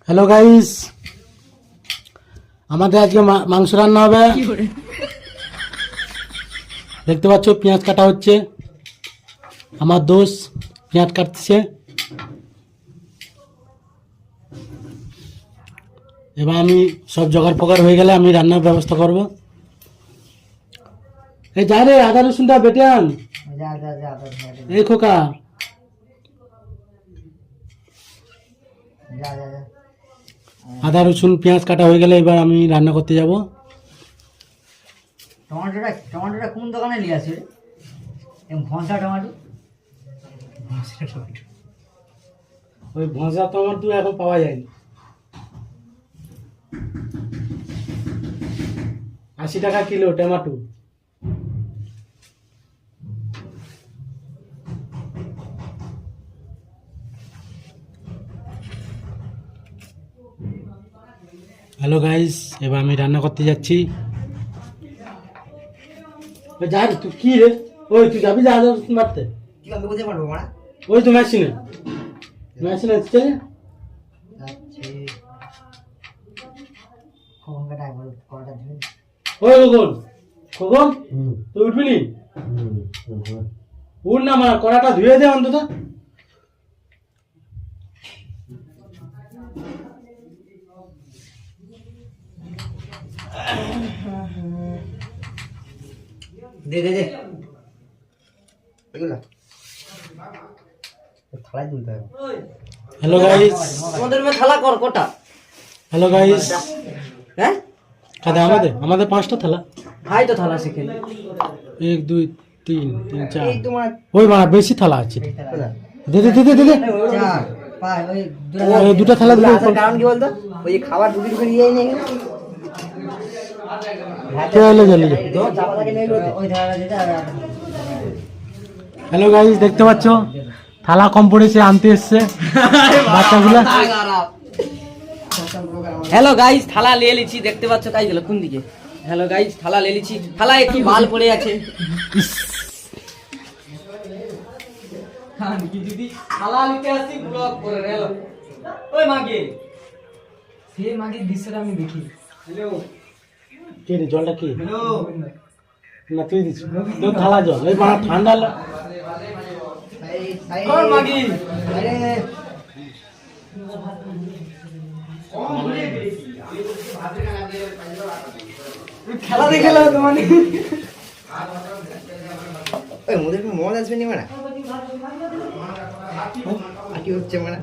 Hello guys, আমাদের আজকে মাংস রান্না হবে। দেখতে পাচ্ছ পেঁয়াজ কাটা হচ্ছে। আমার দোষ পেঁয়াজ কাটছে। এবার আমি সব জোগাড় ফোগাড় হয়ে গেলে আমি রান্নার ব্যবস্থা করব। এই যা রে, আদা রসুনটা বেটে আন। এই খোকা, আদা রসুন পেঁয়াজ কাটা হয়ে গেলে এবার আমি রান্না করতে যাব। টমেটোটা কোন দোকানে নিয়ে আসে? ভনসা টমেটো। ওই ভঁসা টমেটো এখন পাওয়া যায়নি। 80 টাকা কিলো টমেটো। হ্যালো গাইস, এবার আমি রান্না করতে যাচ্ছি। যা রে, তুই কি রে? ওই তুই যাবি যা মারতে? কি আমি বুঝতে পারবো না। ওই তো মেশিনে চলে। ওই খোকন, খোকন তুই উঠবি নি? উঠ না, আমার কড়াটা ধুয়ে দে অন্তত। দে দে দে এগুলা থালায় তুলতে হবে। হ্যালো গাইস, আমাদের থালা কর কোটা। হ্যালো গাইস, হ্যাঁ কাদা আমাদের 5টা থালা। হাই তো থালা শিখে 1 2 3 3 4। এই তোমার ওই মা বেশি থালা আছে। দে দে দে দে দে। চার পাঁচ ওই দুটো থালা দিলে কারণ কি বলতো, ওই যে খাবার দুটি দুটো নিয়ে নিয়ে চলে চলে। হ্যালো গাইস, দেখতে পাচ্ছ থালা কম পড়েছে, আনতে এসছে বাচ্চাগুলো। হ্যালো গাইস, থালা নিয়ে লিছি। দেখতে পাচ্ছ কাই গেল কোন দিকে? হ্যালো গাইস, থালা নিয়ে লিছি। থালা একটু মাল পড়ে আছে। থালা নিতে আসি ব্লগ করে রে। ওই মাগে সে মাগে দৃশ্যটা আমি দেখি। হ্যালো কে রে, জলটা কি? হ্যালো না তুই দিস তো থালা জল। এই বাড়া ঠান্ডা কোন মাগি? আরে খেলা দেখে লো তো মানে। ওই মোদের কি মন আসবে নি মানে? কি হচ্ছে মানে?